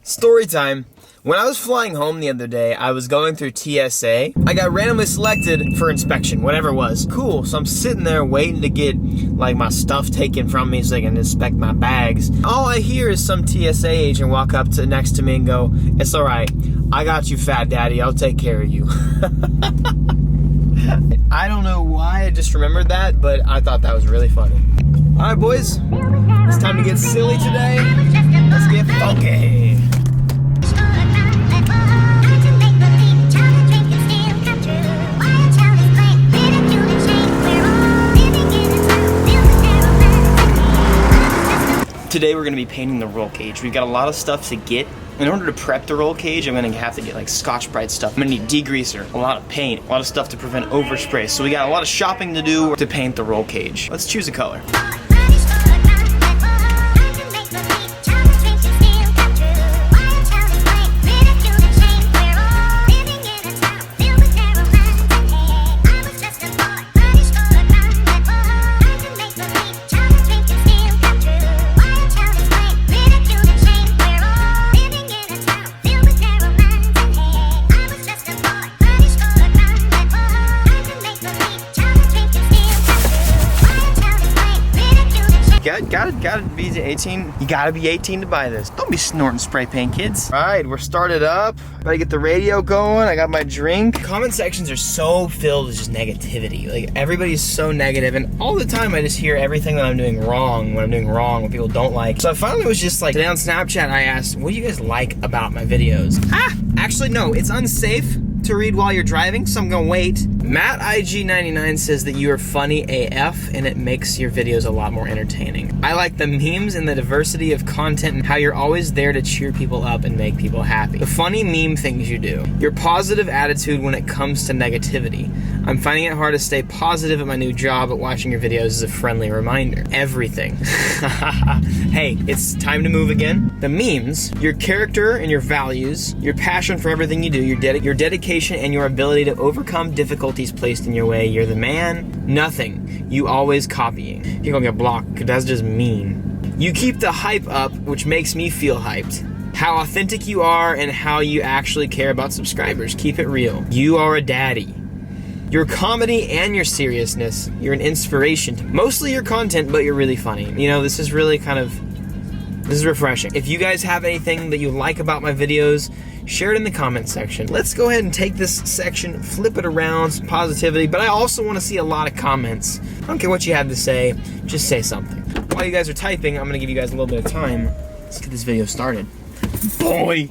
Story time. When I was flying home the other day, I was going through TSA. I got randomly selected for inspection, whatever it was. Cool, so I'm sitting there waiting to get like my stuff taken from me so they can inspect my bags. All I hear is some TSA agent walk up to next to me and go, "It's all right, I got you, fat daddy, I'll take care of you." I don't know why I just remembered that, but I thought that was really funny. All right, boys, it's time to get silly today. Let's get funky. Today we're going to be painting the roll cage. We've got a lot of stuff to get. In order to prep the roll cage, I'm going to have to get like Scotch-Brite stuff. I'm going to need degreaser, a lot of paint, a lot of stuff to prevent overspray. So we got a lot of shopping to do to paint the roll cage. Let's choose a color. Gotta be 18. You gotta be 18 to buy this. Don't be snorting spray paint, kids. All right, we're started up. Gotta get the radio going. I got my drink. Comment sections are so filled with just negativity. Like, everybody's so negative, and all the time I just hear everything that I'm doing wrong, what people don't like. So I finally was just like, today on Snapchat, I asked, what do you guys like about my videos? Actually, no, it's unsafe to read while you're driving, so I'm gonna wait. Matt IG99 says that you are funny AF and it makes your videos a lot more entertaining. I like the memes and the diversity of content and how you're always there to cheer people up and make people happy. The funny meme things you do. Your positive attitude when it comes to negativity. I'm finding it hard to stay positive at my new job, but watching your videos is a friendly reminder. Everything. Hey, it's time to move again. The memes, your character and your values, your passion for everything you do, your dedication and your ability to overcome difficulties placed in your way. You're the man. Nothing. You always copying. You're gonna get blocked, because that's just mean. You keep the hype up, which makes me feel hyped. How authentic you are and how you actually care about subscribers. Keep it real. You are a daddy. Your comedy and your seriousness, you're an inspiration to mostly your content, but you're really funny. You know, this is really this is refreshing. If you guys have anything that you like about my videos, share it in the comment section. Let's go ahead and take this section, flip it around, some positivity, but I also want to see a lot of comments. I don't care what you have to say, just say something. While you guys are typing, I'm gonna give you guys a little bit of time. Let's get this video started. Boy.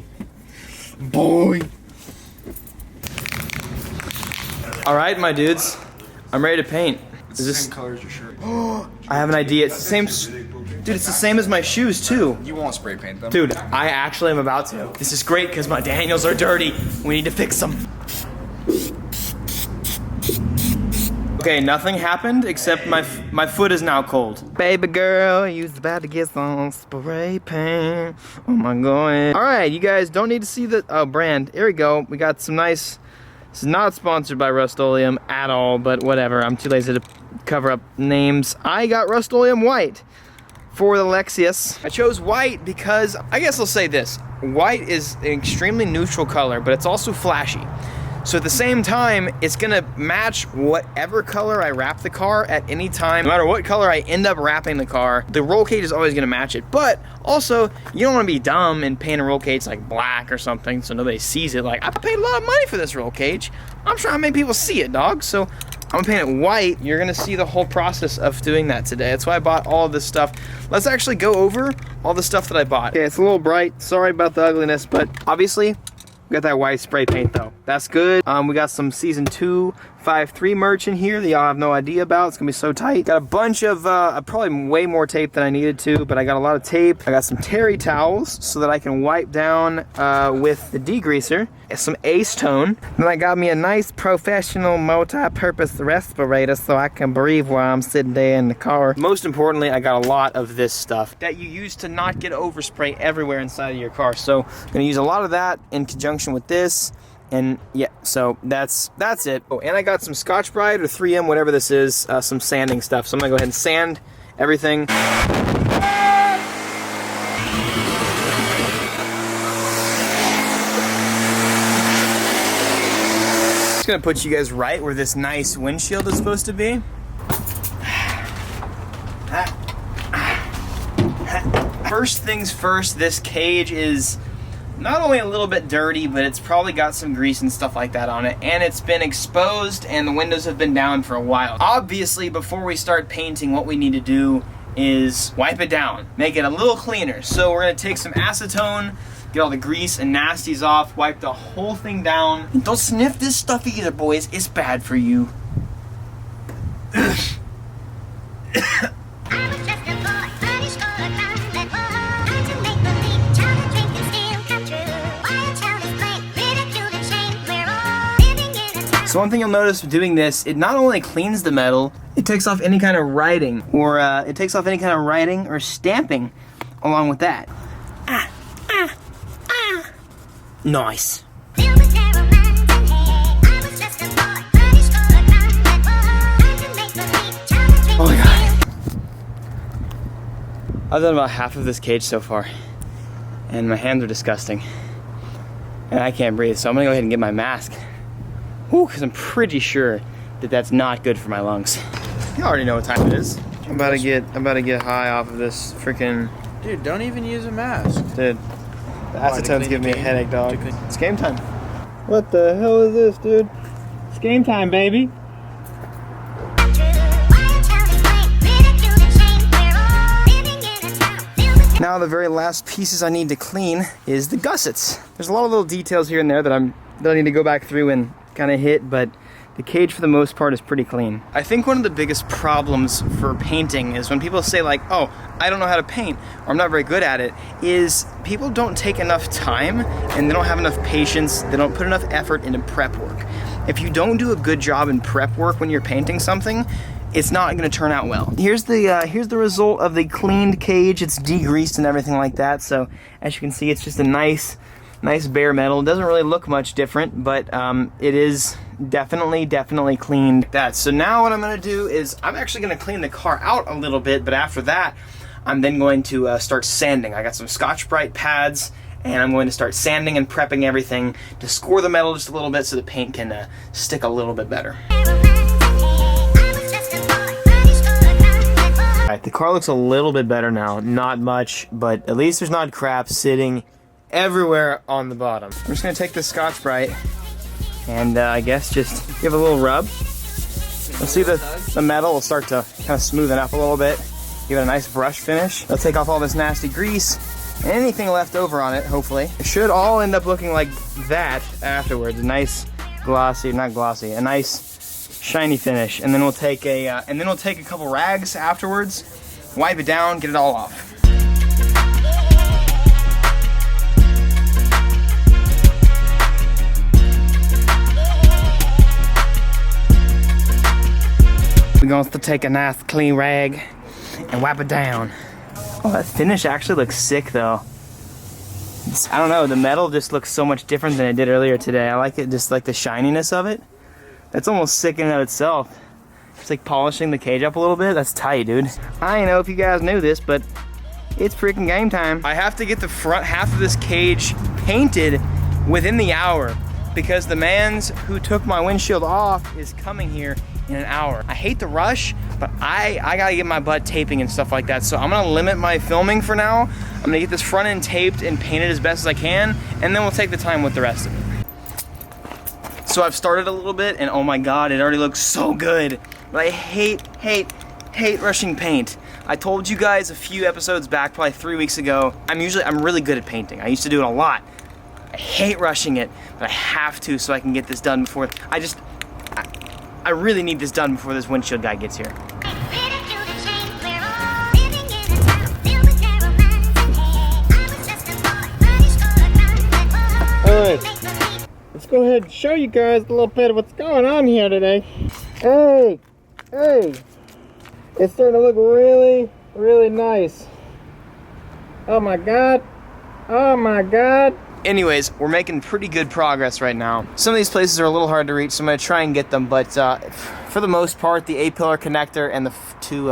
All right, my dudes, I'm ready to paint. It's the same color as your shirt. I have an idea. It's the same. Dude, it's the same as my shoes, too. You won't spray paint them. Dude, I actually am about to. This is great because my Daniels are dirty. We need to fix them. Okay, nothing happened except my foot is now cold. Baby girl, you's about to get some spray paint. Oh my god. All right, you guys don't need to see the brand. Here we go. We got some nice. This is not sponsored by Rust-Oleum at all, but whatever. I'm too lazy to cover up names. I got Rust-Oleum white for the Lexus. I chose white because, I guess I'll say this. White is an extremely neutral color, but it's also flashy. So at the same time, it's gonna match whatever color I wrap the car at any time. No matter what color I end up wrapping the car, the roll cage is always gonna match it. But also, you don't wanna be dumb and paint a roll cage like black or something so nobody sees it. Like, I paid a lot of money for this roll cage. I'm trying to make people see it, dog. So I'm gonna paint it white. You're gonna see the whole process of doing that today. That's why I bought all of this stuff. Let's actually go over all the stuff that I bought. Okay, it's a little bright. Sorry about the ugliness, but obviously, we got that white spray paint though. That's good. We got some season 253 merch in here that y'all have no idea about. It's gonna be so tight. Got a bunch of, probably way more tape than I needed to, but I got a lot of tape. I got some terry towels so that I can wipe down with the degreaser. Some acetone. Then I got me a nice professional multi-purpose respirator so I can breathe while I'm sitting there in the car. Most importantly, I got a lot of this stuff that you use to not get overspray everywhere inside of your car. So I'm gonna use a lot of that in conjunction with this. And yeah, so that's it. Oh, and I got some Scotch-Brite or 3M, whatever this is, some sanding stuff. So I'm gonna go ahead and sand everything. gonna put you guys right where this nice windshield is supposed to be. First things first, this cage is not only a little bit dirty, but it's probably got some grease and stuff like that on it, and it's been exposed and the windows have been down for a while. Obviously, before we start painting, what we need to do is wipe it down, make it a little cleaner. So we're gonna take some acetone, get all the grease and nasties off, wipe the whole thing down. And don't sniff this stuff either, boys. It's bad for you. So one thing you'll notice doing this, it not only cleans the metal, it takes off any kind of writing or stamping along with that. Nice. Oh my god. I've done about half of this cage so far, and my hands are disgusting. And I can't breathe, so I'm gonna go ahead and get my mask. Whew, because I'm pretty sure that that's not good for my lungs. You already know what time it is. I'm about to get high off of this freaking. Dude, don't even use a mask. Dude, the acetone's giving me a headache, dog. It's game time. What the hell is this, dude? It's game time, baby. Now the very last pieces I need to clean is the gussets. There's a lot of little details here and there that I need to go back through and kind of hit, but the cage for the most part is pretty clean. I think one of the biggest problems for painting is when people say like, oh, I don't know how to paint, or I'm not very good at it, is people don't take enough time and they don't have enough patience, they don't put enough effort into prep work. If you don't do a good job in prep work when you're painting something, it's not gonna turn out well. Here's the result of the cleaned cage. It's degreased and everything like that, so as you can see, it's just a nice bare metal. It doesn't really look much different, but it is definitely cleaned. So now what I'm gonna do is I'm actually gonna clean the car out a little bit, but after that, I'm then going to start sanding. I got some Scotch-Brite pads, and I'm going to start sanding and prepping everything to score the metal just a little bit so the paint can stick a little bit better. Alright, the car looks a little bit better now. Not much, but at least there's not crap sitting everywhere on the bottom. I'm just gonna take this Scotch-Brite and I guess just give it a little rub. Let's see the metal will start to kind of smoothen up a little bit. Give it a nice brush finish. I'll take off all this nasty grease and anything left over on it, hopefully. It should all end up looking like that afterwards. A nice glossy, not glossy, a nice shiny finish. And then we'll take a couple rags afterwards, wipe it down, get it all off. We're going to take a nice clean rag and wipe it down. Oh, that finish actually looks sick though. I don't know, the metal just looks so much different than it did earlier today. I like it, just like the shininess of it. That's almost sick in and of itself. It's like polishing the cage up a little bit. That's tight, dude. I don't know if you guys knew this, but it's freaking game time. I have to get the front half of this cage painted within the hour because the mans who took my windshield off is coming here in an hour. I hate the rush, but I gotta get my butt taping and stuff like that, so I'm gonna limit my filming for now. I'm gonna get this front end taped and painted as best as I can, and then we'll take the time with the rest of it. So I've started a little bit, and oh my god, it already looks so good. But I hate rushing paint. I told you guys a few episodes back, probably 3 weeks ago, I'm really good at painting. I used to do it a lot. I hate rushing it, but I have to so I can get this done before, I really need this done before this windshield guy gets here. Alright, let's go ahead and show you guys a little bit of what's going on here today. Hey, it's starting to look really nice. Oh my god. Anyways, we're making pretty good progress right now. Some of these places are a little hard to reach, so I'm going to try and get them, but for the most part, the A-pillar connector and the two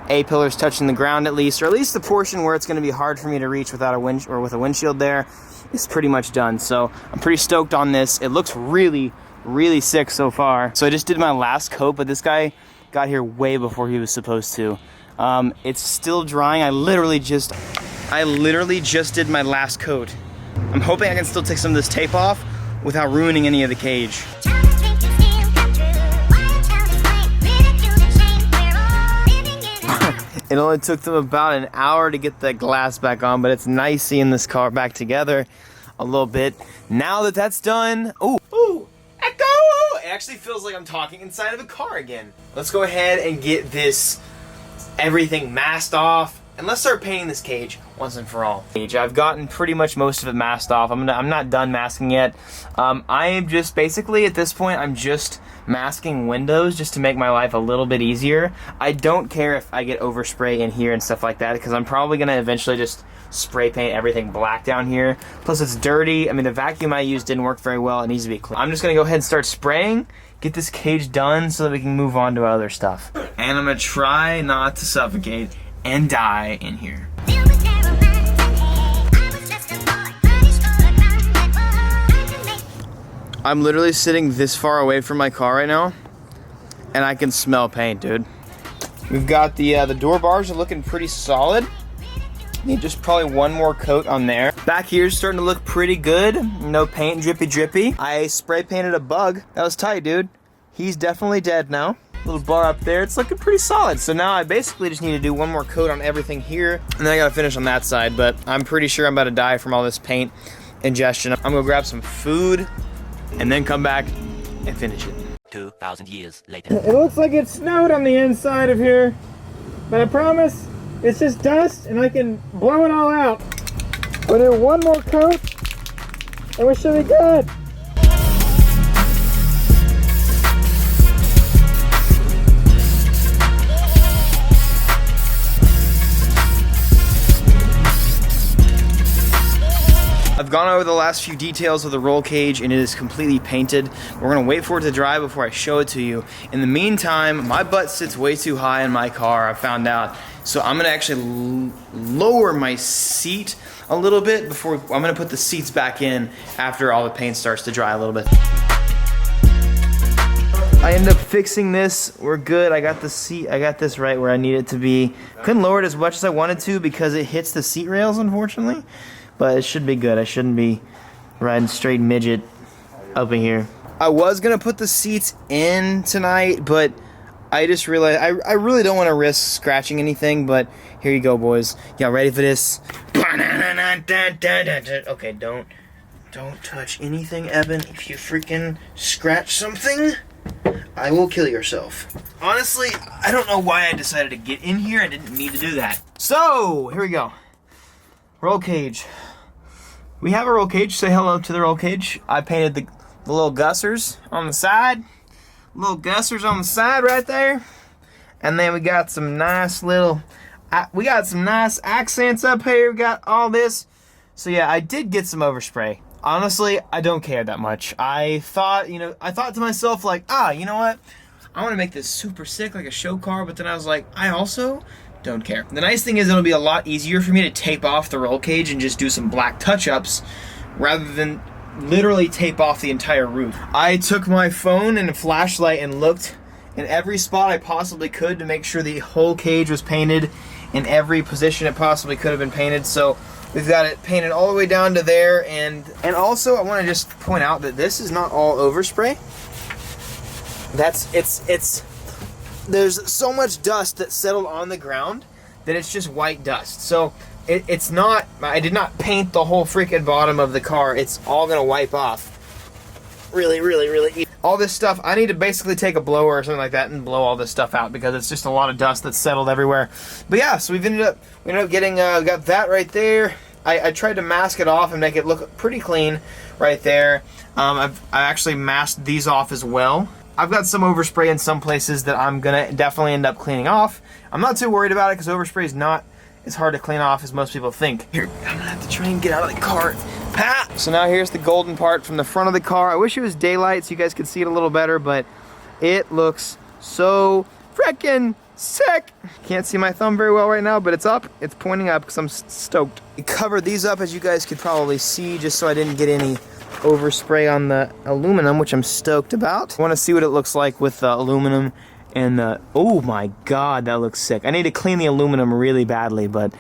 A-pillars touching the ground at least, or at least the portion where it's going to be hard for me to reach without with a windshield there, is pretty much done. So I'm pretty stoked on this. It looks really really sick so far. So I just did my last coat, but this guy got here way before he was supposed to. It's still drying. I literally just did my last coat. I'm hoping I can still take some of this tape off without ruining any of the cage. It only took them about an hour to get the glass back on, but it's nice seeing this car back together a little bit. Now that that's done, ooh, echo! It actually feels like I'm talking inside of a car again. Let's go ahead and get everything masked off, and let's start painting this cage once and for all. I've gotten pretty much most of it masked off. I'm not done masking yet. I am just basically at this point, I'm just masking windows just to make my life a little bit easier. I don't care if I get overspray in here and stuff like that, because I'm probably gonna eventually just spray paint everything black down here. Plus it's dirty. I mean, the vacuum I used didn't work very well. It needs to be clean. I'm just gonna go ahead and start spraying, get this cage done so that we can move on to other stuff. And I'm gonna try not to suffocate and die in here. I'm literally sitting this far away from my car right now, and I can smell paint, dude. We've got the door bars are looking pretty solid. Need just probably one more coat on there. Back here's starting to look pretty good. No paint drippy. I spray painted a bug. That was tight, dude. He's definitely dead now. Little bar up there, it's looking pretty solid. So now I basically just need to do one more coat on everything here, and then I gotta finish on that side, but I'm pretty sure I'm about to die from all this paint ingestion. I'm gonna grab some food, and then come back and finish it. 2,000 years later. It looks like it snowed on the inside of here, but I promise it's just dust and I can blow it all out. We'll do one more coat and we should be good. I've gone over the last few details of the roll cage and it is completely painted. We're gonna wait for it to dry before I show it to you. In the meantime, my butt sits way too high in my car, I found out. So I'm gonna actually lower my seat a little bit before, I'm gonna put the seats back in after all the paint starts to dry a little bit. I ended up fixing this, we're good. I got the seat, I got this right where I need it to be. Couldn't lower it as much as I wanted to because it hits the seat rails, unfortunately. But it should be good. I shouldn't be riding straight midget up in here. I was gonna put the seats in tonight, but I just realized I really don't want to risk scratching anything, but here you go, boys. Y'all ready for this? Okay, don't touch anything, Evan. If you freaking scratch something, I will kill yourself. Honestly, I don't know why I decided to get in here. I didn't need to do that. So, here we go. Roll cage. We have a roll cage. Say hello to the roll cage. I painted the little gussers on the side. Little gussers on the side right there. And then we got some nice accents up here. We got all this. So yeah, I did get some overspray. Honestly, I don't care that much. I thought to myself like, you know what? I want to make this super sick like a show car, but then I was like, I also don't care. The nice thing is it'll be a lot easier for me to tape off the roll cage and just do some black touch-ups rather than literally tape off the entire roof. I took my phone and a flashlight and looked in every spot I possibly could to make sure the whole cage was painted in every position it possibly could have been painted. So we've got it painted all the way down to there, and also I want to just point out that this is not all overspray. There's so much dust that settled on the ground that it's just white dust. So it's not, I did not paint the whole freaking bottom of the car. It's all gonna wipe off really easy. All this stuff, I need to basically take a blower or something like that and blow all this stuff out because it's just a lot of dust that's settled everywhere. But yeah, so we ended up getting, got that right there. I tried to mask it off and make it look pretty clean right there. I actually masked these off as well. I've got some overspray in some places that I'm gonna definitely end up cleaning off. I'm not too worried about it because overspray is not as hard to clean off as most people think. Here, I'm gonna have to try and get out of the car. Ha! So now here's the golden part from the front of the car. I wish it was daylight so you guys could see it a little better, but it looks so freaking Sick! Can't see my thumb very well right now, but it's up. It's pointing up because I'm stoked. I covered these up, as you guys could probably see, just so I didn't get any overspray on the aluminum, which I'm stoked about. I want to see what it looks like with the aluminum and the... Oh my god, that looks sick. I need to clean the aluminum really badly, but...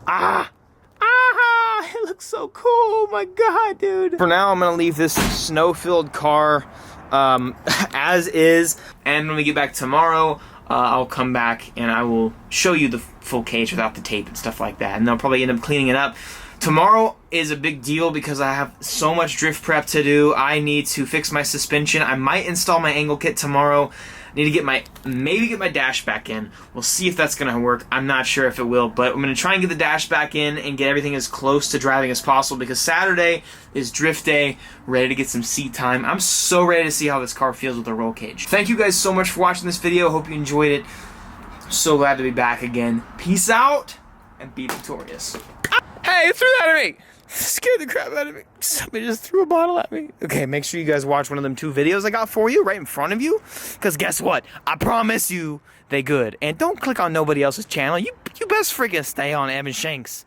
It looks so cool. Oh my god, dude. For now, I'm gonna leave this snow-filled car as is, and when we get back tomorrow, I'll come back and I will show you the full cage without the tape and stuff like that, and I'll probably end up cleaning it up. Tomorrow is a big deal because I have so much drift prep to do. I need to fix my suspension. I might install my angle kit tomorrow. I need to maybe get my dash back in. We'll see if that's gonna work. I'm not sure if it will, but I'm gonna try and get the dash back in and get everything as close to driving as possible because Saturday is drift day, ready to get some seat time. I'm so ready to see how this car feels with the roll cage. Thank you guys so much for watching this video. Hope you enjoyed it. I'm so glad to be back again. Peace out and be victorious. Hey, who threw that at me? Scared the crap out of me. Somebody just threw a bottle at me. Okay, make sure you guys watch one of them 2 videos I got for you right in front of you. Because guess what? I promise you they good. And don't click on nobody else's channel. You best freaking stay on Evan Shanks.